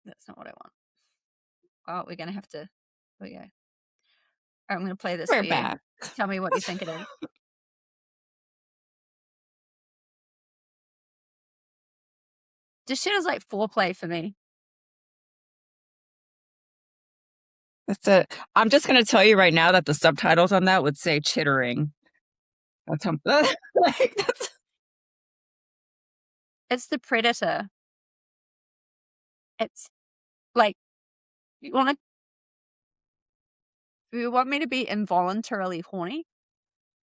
That's not what I want. Oh, we're gonna have to. There we go. All right, I'm gonna play this We're for you. back. Tell me what you think it is. This shit is like foreplay for me. That's it. I'm just gonna tell you right now that the subtitles on that would say chittering. That's how like, that's It's the Predator. It's like you want me to be involuntarily horny?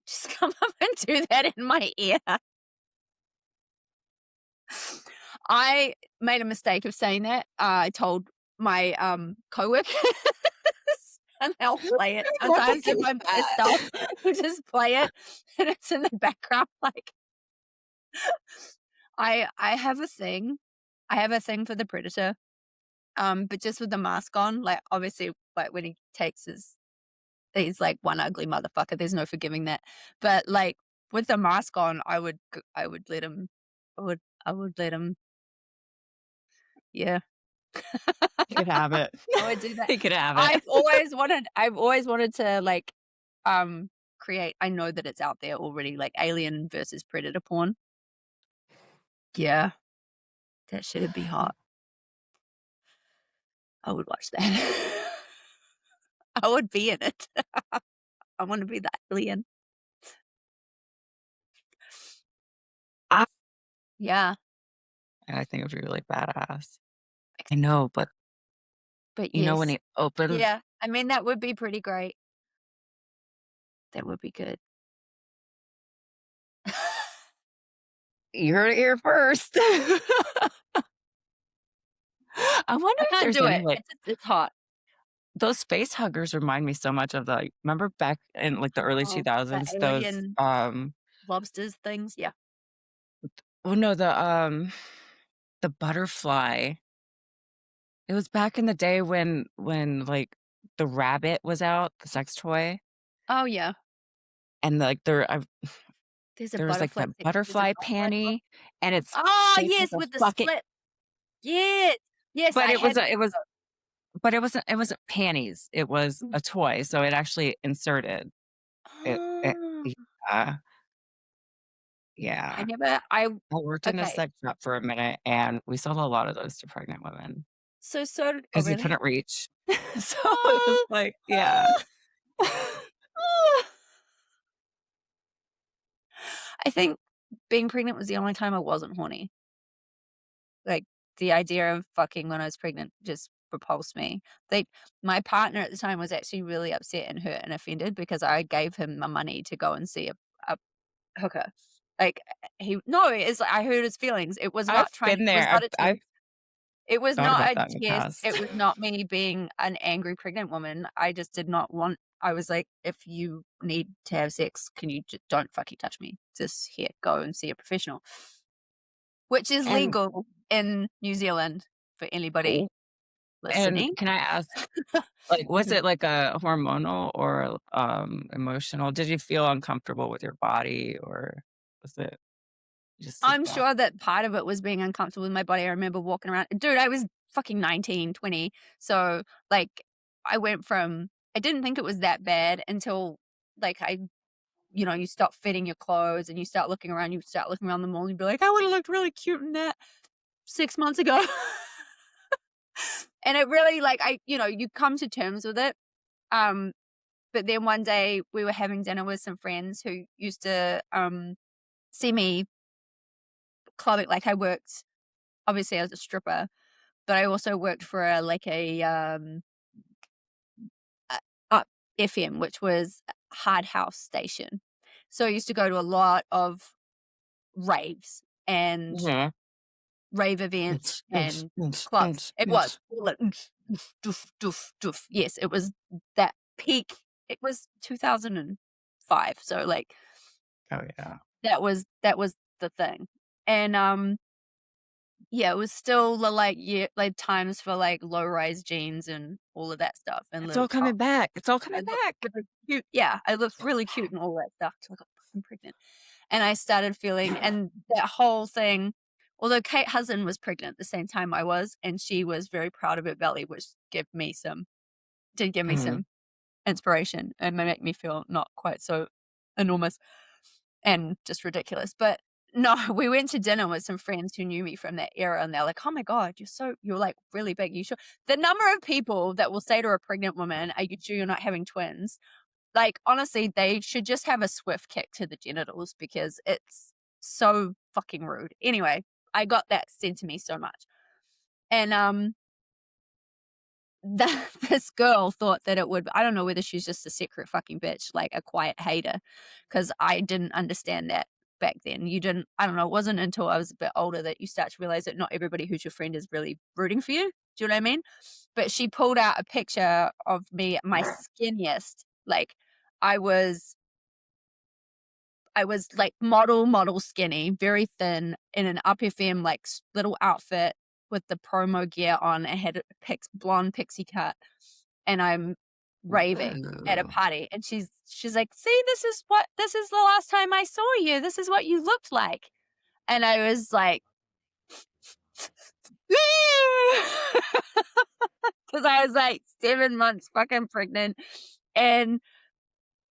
Just come up and do that in my ear. I made a mistake of saying that. I told my coworkers, and they'll play it what sometimes if is I'm pissed that? off. We'll just play it, and it's in the background. Like I have a thing. I have a thing for the Predator. But just with the mask on, like obviously, like when he takes he's like one ugly motherfucker. There's no forgiving that. But like with the mask on, I would let him. I would let him. Yeah. You could have it. I would do that. You could have it. I've always wanted to like create, I know that it's out there already, like Alien versus Predator porn. Yeah. That shit'd be hot. I would watch that. I would be in it. I want to be the alien. I Yeah. I think it would be really badass. I know, but But you know when yes. he opens, Yeah. I mean, that would be pretty great. That would be good. you heard it here first. I wonder I if can't there's do any it. like It's hot. those space huggers remind me so much of the like, remember back in like the early Oh, the 2000s, those alien lobsters things. Yeah. oh no, the butterfly. It was back in the day when like the rabbit was out, the sex toy, Oh yeah. and like There's a there was like butterfly. that There's a butterfly butterfly top. panty, and it's Oh shaped like yes, a with the fucking. split. Yes. Yes, But I had but it wasn't panties. It was Mm. a toy, so it actually inserted it. Oh, Yeah, I yeah. never I I worked in a okay. sex shop for a minute, and we sold a lot of those to pregnant women Oh, because you really? couldn't reach. So it was Oh, like, yeah. oh, oh. I think being pregnant was the only time I wasn't horny. Like, the idea of fucking when I was pregnant just repulsed me. Like, my partner at the time was actually really upset and hurt and offended because I gave him my money to go and see a hooker. Like, he no, it's like I hurt his feelings. I've been It was there. not a I've test. It was thought not about a that in the test. past. It was not me being an angry pregnant woman. I just did not want I was like, "If you need to have sex, can you just don't fucking touch me. Just here, go and see a professional." Which is And legal in New Zealand for anybody w and listening. can I ask, like, was Mhm. it like a hormonal or, emotional? Did you feel uncomfortable with your body, or was it just sit I'm back? sure that part of it was being uncomfortable with my body. I remember walking around dude, I was fucking 19, 20. So, like, I didn't think it was that bad until, like, you stop fitting your clothes and you start looking around, you start looking around the mall and you'd be like, "I would've looked really cute in that 6 months ago." And it really, like, you come to terms with it. Um, but then one day we were having dinner with some friends who used to, see me clubbing. Like, obviously I was a stripper, but I also worked for a Up FM, which was a hard house station. So I used to go to a lot of raves and Mhm. rave events and clubs. It was all like doof, doof, doof, doof. Yes, it was that peak. It was 2005. So like Oh, yeah. that was the thing. And yeah, it was still the like like times for like low rise jeans and all of that stuff and It's little all tops. coming back. It's all I coming looked back. really cute. Yeah, I looked really cute and all that stuff till I got fucking pregnant. And I started feeling and that whole thing Although Kate Hudson was pregnant at the same time I was, and she was very proud of her belly, which did give me Mhm. some inspiration and may make me feel not quite so enormous and just ridiculous. But no, we went to dinner with some friends who knew me from that era, and they're like, "Oh my god, you're like really big. You sure?" The number of people that will say to a pregnant woman, "Are you sure you're not having twins?" Like, honestly, they should just have a swift kick to the genitals because it's so fucking rude. Anyway, I got that said to me so much. And, this girl thought that it would I don't know whether she's just a secret fucking bitch, like a quiet hater, because I didn't understand that back then. You didn't I don't know, it wasn't until I was a bit older that you start to realize that not everybody who's your friend is really rooting for you. Do you know what I mean? But she pulled out a picture of me at my skinniest, like, I was like model skinny, very thin in an up FM like little outfit with the promo gear on. I had a blonde pixie cut, and I'm raving at a Whoa. party. And she's like, "See, this is the last time I saw you. This is what you looked like." And I was like, because I was like 7 months fucking pregnant, and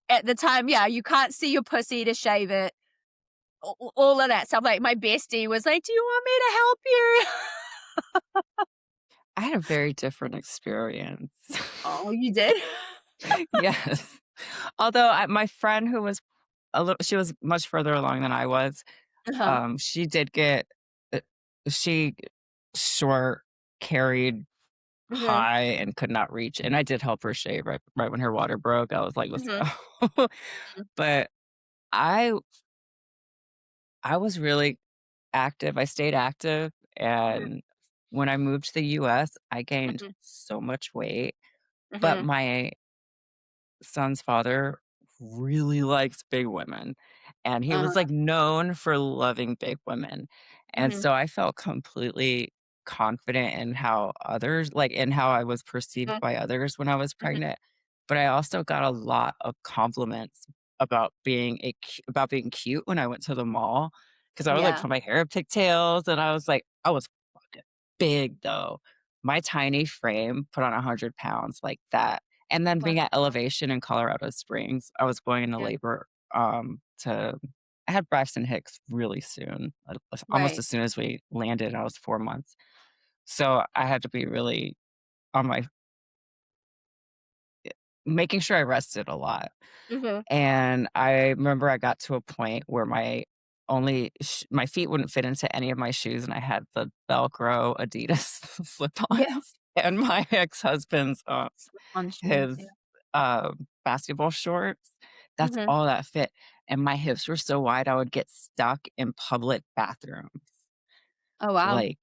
at the time, yeah, you can't see your pussy to shave it. All of that stuff, like, my bestie was like, "Do you want me to help you?" I had a very different experience. Oh, you did? Yes. Although my friend who was she was much further along than I was, Uh-huh, she did get, uh, she short, carried mhm, high, and could not reach, and I did help her shave right when her water broke. I was like, "Let's mhm, go." mhm, But I I was really active. I stayed active, mhm, and when I moved to the US, I gained mhm, so much weight, but mhm, my son's father really likes big women, and he was, uh-huh, like, known for loving big women, and mhm, so I felt completely confident in how I was perceived mhm, by others when I was mhm, pregnant, but I also got a lot of compliments about being cute when I went to the mall, because I would, like, yeah, put my hair up pigtails, and I was fucking big, though. My tiny frame put on 100 pounds like that. And then wow, being at elevation in Colorado Springs, I was going into yeah, labor, to I had Braxton Hicks really soon, almost right, as soon as we landed, I was 4 months. So, I had to be really on my making sure I rested a lot. mhm, And I remember I got to a point where my feet wouldn't fit into any of my shoes, and I had the Velcro Adidas yeah, slip-ons and my ex-husband's, slip-on shoes, his, yeah, basketball shorts. That's mhm, all that fit, and my hips were so wide, I would get stuck in public bathrooms. oh, wow, Like,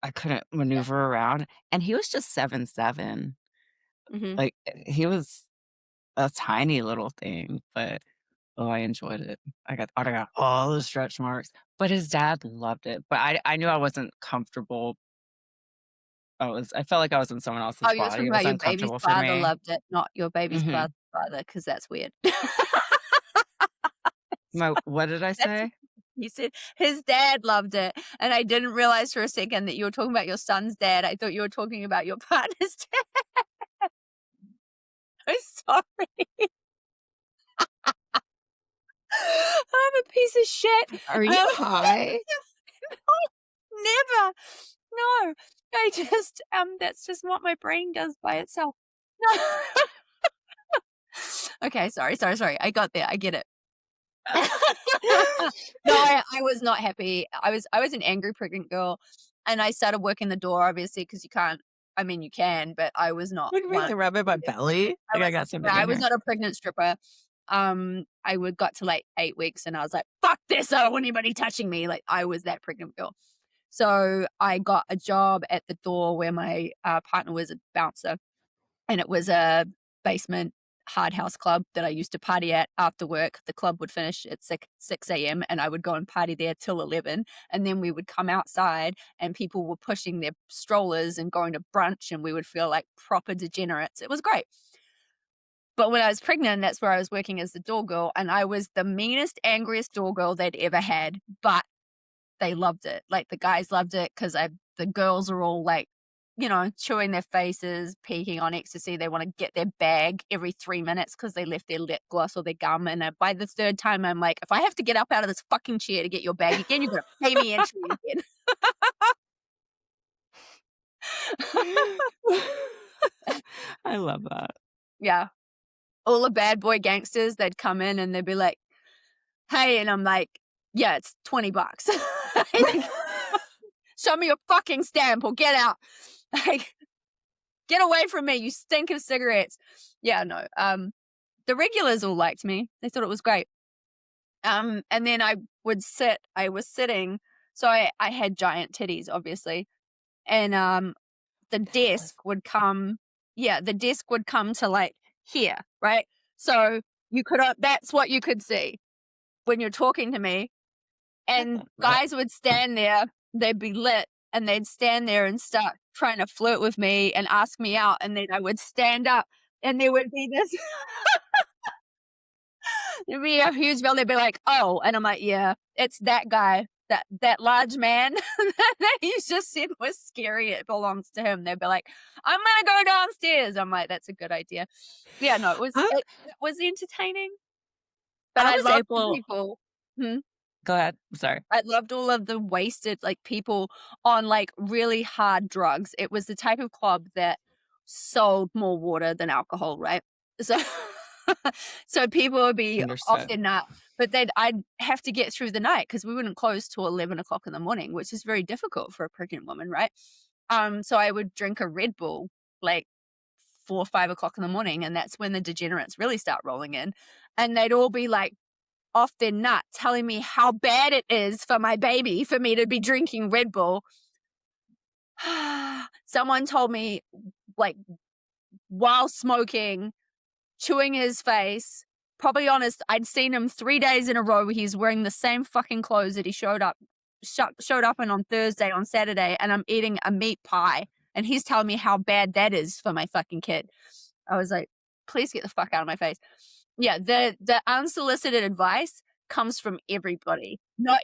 I couldn't yeah, maneuver around, and he was just 7'7". mhm. Like, he was a tiny little thing, but, oh, I enjoyed it. I got all the stretch marks, but his dad loved it, but I knew I wasn't comfortable. I felt like I was in someone Oh, else's you're body. talking It was about your baby's uncomfortable for father me. loved it, not your baby's Mhm. brother's father, because that's weird. What did I That's say? you said his dad loved it, and I didn't realize for a second that you were talking about your son's dad. I thought you were talking about your partner's dad. I'm sorry. I'm a piece of shit. Are you Um, high? never. No. I just, that's just what my brain does by itself. No. Okay, sorry. I got there. I get it. No, I was not happy. I was an angry pregnant girl, and I started working the door obviously because you can't I mean, you can, but I was not Look at me, one like, rubbing my belly. I Like I was got yeah, something I in was here. not a pregnant stripper. I would got to, like, 8 weeks, and I was like, "Fuck this, I don't want anybody touching me." Like, I was that pregnant girl. So, I got a job at the door where my, partner was a bouncer, and it was a basement hard house club that I used to party at after work. The club would finish at 6 a.m., and I would go and party there till 11, and then we would come outside, and people were pushing their strollers and going to brunch, and we would feel like proper degenerates. It was great. But when I was pregnant, that's where I was working as the door girl, and I was the meanest, angriest door girl they'd ever had. But they loved it. Like, the guys loved it because the girls are all, like, chewing their faces, peeking on ecstasy. They wanna get their bag every 3 minutes because they left their lip gloss or their gum, and, by the 3rd time, I'm like, "If I have to get up out of this fucking chair to get your bag again, you're gonna pay me entry again." I love that. Yeah. All the bad boy gangsters, they'd come in and they'd be like, "Hey," and I'm like, "Yeah, it's $20." Like, "Show me your fucking stamp or get out." Like, "Get away from me, you stink of cigarettes." Yeah, no, the regulars all liked me. They thought it was great. And then I was sitting, so I had giant titties, obviously, and, the Fabulous. desk would come yeah, the desk would come to, like, here, right? So, that's what you could see when you're talking to me, I and love that. guys would stand there, they'd be lit, and they'd stand there and start trying to flirt with me and ask me out, and then I would stand up, and there would be this there'd be a huge bill, they'd be like, "Oh," and I'm like, "Yeah, it's that guy, that large man that he's just said was scary, it belongs to him." They'd be like, "I'm gonna go downstairs." I'm like, "That's a good idea." Yeah, no, I it was entertaining, but I I was loved the able people. Hmm? Go ahead. I'm sorry. I loved all of the wasted, like, people on, like, really hard drugs. It was the type of club that sold more water than alcohol, right? So so people would be off Understood. their nut, but I'd have to get through the night because we wouldn't close till 11 o'clock in the morning, which is very difficult for a pregnant woman, right? So I would drink a Red Bull, like, 4 or 5 o'clock in the morning, and that's when the degenerates really start rolling in, and they'd all be, like, off their nut telling me how bad it is for my baby for me to be drinking Red Bull. Someone told me, like, while smoking, chewing his face, probably honest, I'd seen him 3 days in a row, he's wearing the same fucking clothes that he showed up in on Thursday, on Saturday, and I'm eating a meat pie, and he's telling me how bad that is for my fucking kid. I was like, "Please get the fuck out of my face." Yeah, the unsolicited advice comes from everybody, not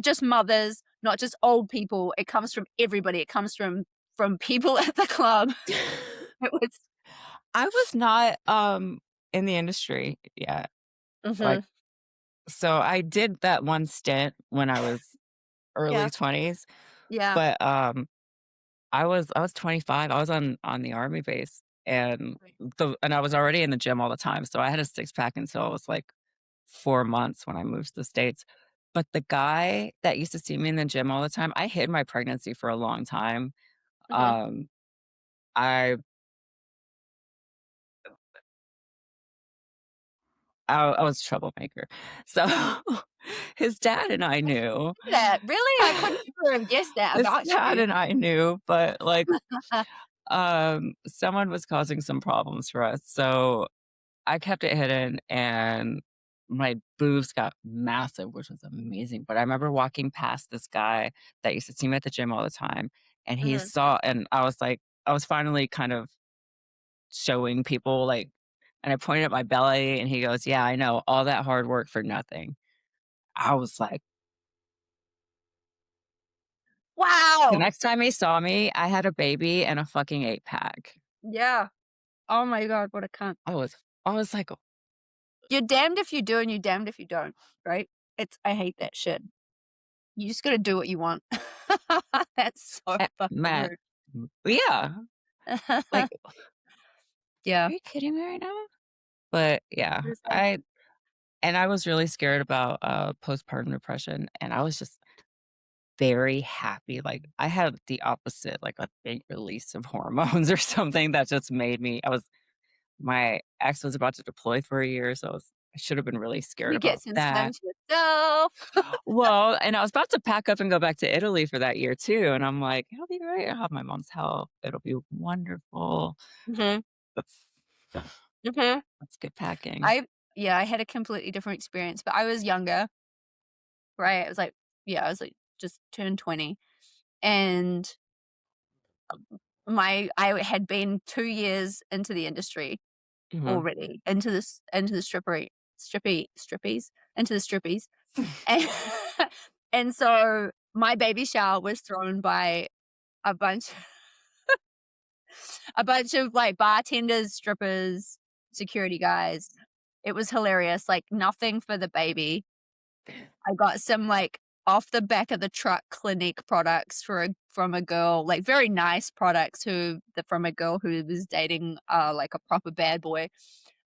just mothers, not just old people, it comes from everybody, it comes from people at the club. It was I was not, in the industry yet, like, Mhm. so I did that one stint when I was Yeah, early 20s, yeah. but, I was 25, I was on the army base, Right. and I was already in the gym all the time, so I had a six-pack until I was, like, 4 months when I moved to the States, but the guy that used to see me in the gym all the time, I hid my pregnancy for a long time, Mhm. um, I I was a troublemaker. So, his dad and I knew. That really? I couldn't ever have guessed that His about dad you. and I knew, but, like, someone was causing some problems for us, so I kept it hidden, and my boobs got massive, which was amazing, but I remember walking past this guy that used to see me at the gym all the time, and he Mhm. saw and I was finally kind of showing people, like, and I pointed at my belly, and he goes, "Yeah, I know, all that hard work for nothing." I was like the Wow! next time he saw me, I had a baby and a fucking 8-pack. Yeah. Oh my god, what a cunt. I was like, You're damned if you do and you're damned if you don't, right? I hate that shit. You just gotta do what you want. That's so fucking "Man, rude. yeah, like, Yeah. are you kidding me right now?" But, yeah, Seriously. I was really scared about, postpartum depression, and I was just very happy, like, I had the opposite, like, a big release of hormones or something that just made me my ex was about to deploy for a year, so I should have been really scared You get about some time that. to yourself. Well, and I was about to pack up and go back to Italy for that year too, and I'm like, "It'll be great, I'll have my mom's help, it'll be wonderful." Mhm, Let's mhm. let's get packing. I Yeah, I had a completely different experience, but I was younger, right? I was like yeah, I was like just turned 20, and I had been 2 years into the industry Mhm. already, into the strippery strippies, into the strippies, and And so my baby shower was thrown by a bunch a bunch of, like, bartenders, strippers, security guys. It was hilarious, like, nothing for the baby. I got some, like, off the back of the truck Clinique products for a from a girl, like, very nice products from a girl who was dating, like, a proper bad boy.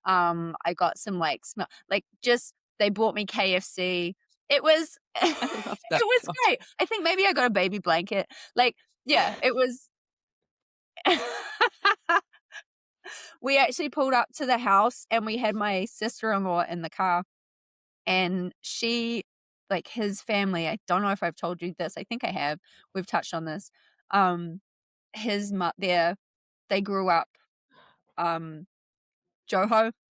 I got some, like, just they bought me KFC. It was I it love that was stuff. great. I think maybe I got a baby blanket. Like, yeah, it was we actually pulled up to the house, and we had my sister-in-law in the car, and his family, I don't know if I've told you this, I think I have, we've touched on this. Um, his mo they grew up, um,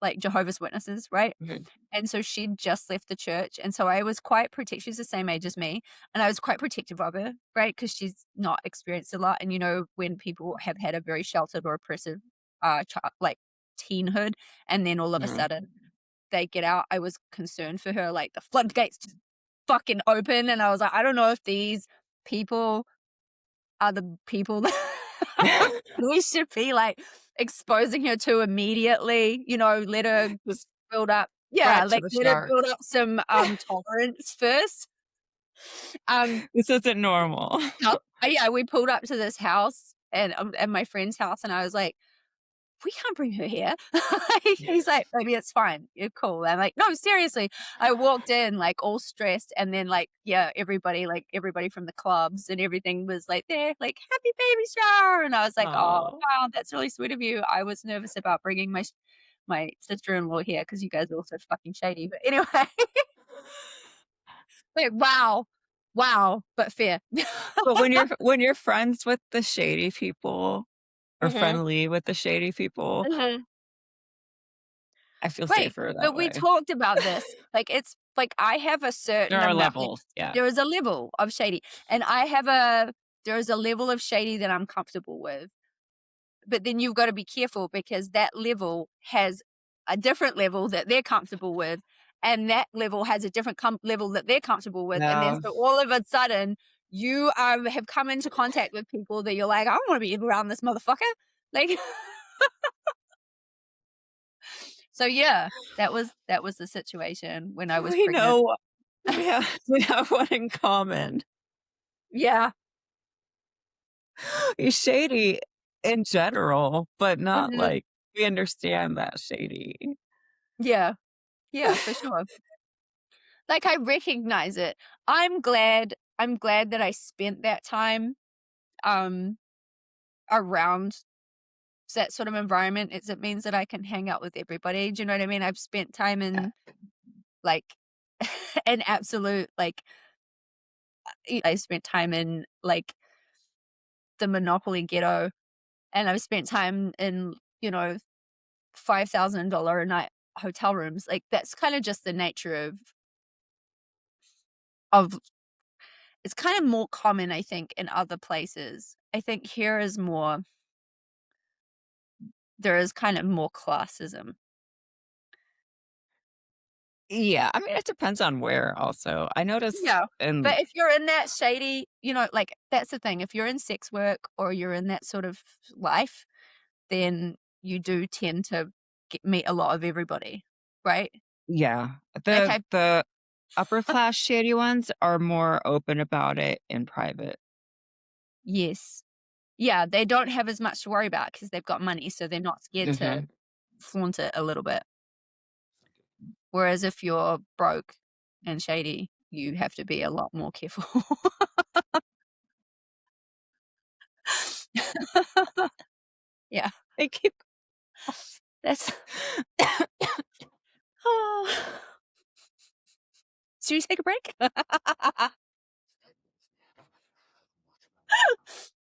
like Jehovah's Witnesses, right? Mhm, And so she'd just left the church, and so I was quite she's the same age as me, and I was quite protective of her, right? Because she's not experienced a lot, and, when people have had a very sheltered or oppressive, like, teenhood, and then all of a mhm. sudden they get out, I was concerned for her, like, the floodgates just fucking open, and I was like, "I don't know if these people are the people that we should be, like, exposing her to immediately, let her Just build up." Yeah, right to like, the let her build sharks. up some, tolerance first. Um, This isn't normal. yeah, we pulled up to this house and my friend's house, and I was like, "We can't bring her here." He's like, "Baby, it's fine. You're cool." I'm like, "No, seriously." I walked in, like, all stressed, and then, like, yeah, everybody from the clubs and everything was, like, there, like, "Happy baby shower," and I was like, "Oh, Oh, wow, that's really sweet of you." I was nervous about bringing my sister-in-law here because you guys are also fucking shady, but anyway, like, wow. Wow, but fair. but when you're friends with the shady people or Mhm, friendly with the shady people, mhm. I feel Right, safer but that we way. talked about this, like, it's like, I have a There certain are amount, like, levels, yeah. there is a level of shady, and there is a level of shady that I'm comfortable with, but then you've gotta be careful because that level has a different level that they're comfortable with, and that level has a different level that they're comfortable with, and then Yeah. so all of a sudden, you, have come into contact with people that you're like, "I don't wanna be around this motherfucker." Like, so yeah, that was the situation when I was We pregnant. know we have one in common. Yeah. He's shady in general, but not Mhm. like we understand that shady. Yeah. Yeah, for sure. Like, I recognize it. I'm glad that I spent that time, um, around that sort of environment. It means that I can hang out with everybody, do you know what I mean? I've spent time Yeah. in, like, an absolute, like, I spent time in, like, the Monopoly ghetto, and I've spent time in, $5,000 a night hotel rooms. Like, that's kinda just the nature of it's kind of more common, I think, in other places. I think here is more there is kind of more classism. Yeah, I mean, it depends on where also. I notice Yeah. in But if you're in that shady, like, that's the thing, if you're in sex work or you're in that sort of life, then you do tend to meet a lot of everybody, right? yeah, Like, the upper class shady ones are more open about it in private. yes. Yeah, they don't have as much to worry about because 'cause they've got money, so they're not scared to Mhm. flaunt it a little bit. Whereas if you're broke and shady, you have to be a lot more careful. Yeah, They keep that's should we take a break?